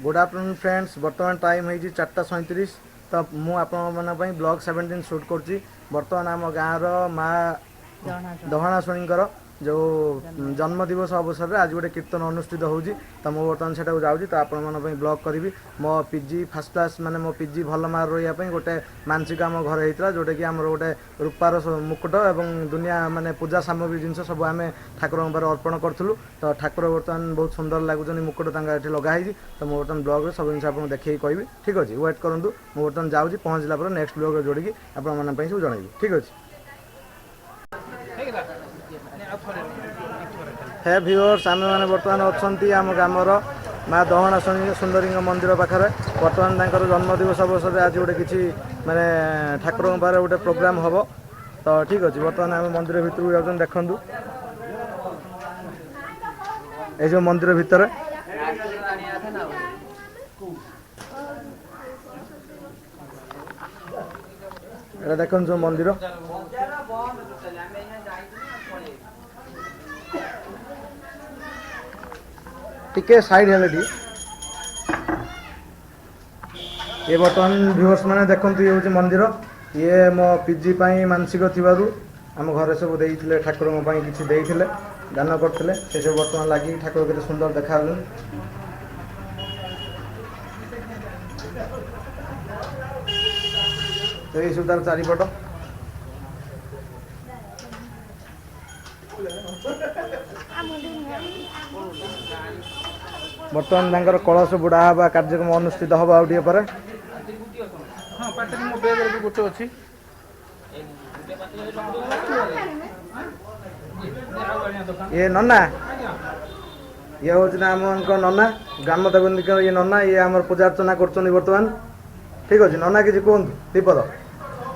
Good afternoon friends. बर्तमान time है 4:37। तो मुझे ब्लॉग 17 सुट कर बर्तमान आम गाँव माँ दहणाशुणी जो जन्मदिवस अवसर में आज गोटे कीर्तन अनुष्ठित होती। तो मुझे बर्तमान से जाऊँगी तो आपण ब्लॉग करी मो पीजी फर्स्ट क्लास माने मो पीजी भल मार्क रही गोटे मानसिक आम घर होता जोटा कि आम गोटे रूपार मुकुट और दुनिया माने पूजा सामग्री जिनस सब आम ठाकुर अर्पण करूँ। तो ठाकुर बर्तमान बहुत सुंदर लगुच मुकुट ये लगाई। तो मुझे बर्तमान ब्लॉग सब जिन आपको देखिए कहि ठीक अच्छे वेट करूँ। मुझे बर्तमान जाऊँगी पहुँचला पर नेक्स्ट ब्लॉग जोड़ी आपण सब जनइबी ठीक अच्छे। हे व्यूअर्स आम मैंने बर्तमान अच्छा आम ग्रामर माँ दहणाशुणी सुंदरी मंदिर पाखे बर्तमान तर जन्मदिवस अवसर में आज गोटे किसी माने ठाकुर पाखे गोटे प्रोग्राम हम। तो ठीक अच्छे बर्तमान आम मंदिर भितर को जाऊँ देखूँ ये मंदिर भितर ये देखो जो मंदिर टिके साइड है ये बर्तमान व्यूअर्स मैंने देखो ये हूँ मंदिर। ये मो पीजी मानसिक थी आम घर सब देते ठाकुर किसी देते दान करते से सब बर्तमान लगी ठाकुर के सुंदर देखा। तो ये सब तार चारिपट बर्तमान कलश बुड़ा हवा कार्यक्रम अनुष्ठित हम आउे पर ये नना ये हूँ आम नना ग्राम देवी ये नना ये आम पूजा अर्चना कर बर्तमान ठीक अच्छे। नना किसी कहतु दीपद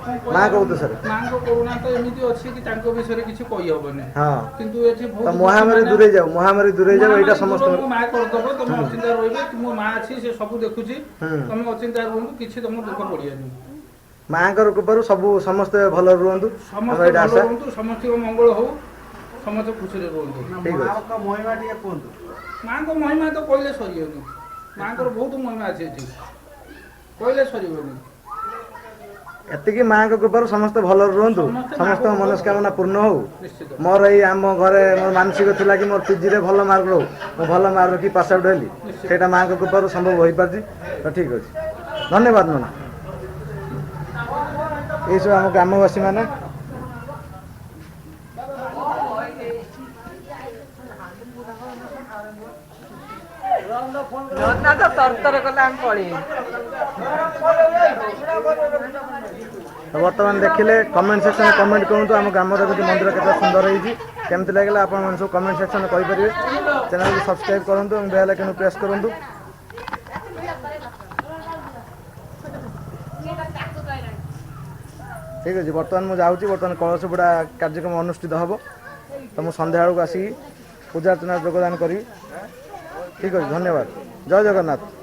माँ को उद्देश्य हाँ महामारी दूरे जाओ महामारी दूरे जाओ यहाँ समस्त माँ कृपार सब समस्ते भल रुहतु समस्त मंगल हो समस्त खुशी माँ को महिमा तो कहले सर माँ को बहुत महिमा अच्छे कहले सर एतिकी माँ कृपार समस्त भल रुहतु समस्त मनस्कामना पूर्ण हो। मोर ये आम घरे मोर मानसिक थिला कि मोर पीजी रे भल मार्क रो मो भल मार्क कि पास आउट हेली सेटा माँ कृपार संभव हो पारछि। तो ठीक अच्छे धन्यवाद नना। ये सब आम ग्रामवासी मैंने तो बर्तमान देखिले कमेंट सेक्शन में कमेंट करूँ आम ग्राम देवी मंदिर के सुंदर होमती लगे आप सब कमेंट सेक्शन में कहींपर। चैनल को सब्सक्राइब करूँ और बेल आइकन प्रेस करूँ। ठीक अच्छे बर्तमान मुझे जाऊँगी बर्तमान कलश बुड़ा कार्यक्रम अनुष्ठित हम। तो मुझे सन्ध्या बेलू आसिक पूजा अर्चना योगदान करी ठीक अच्छे धन्यवाद। जय जगन्नाथ।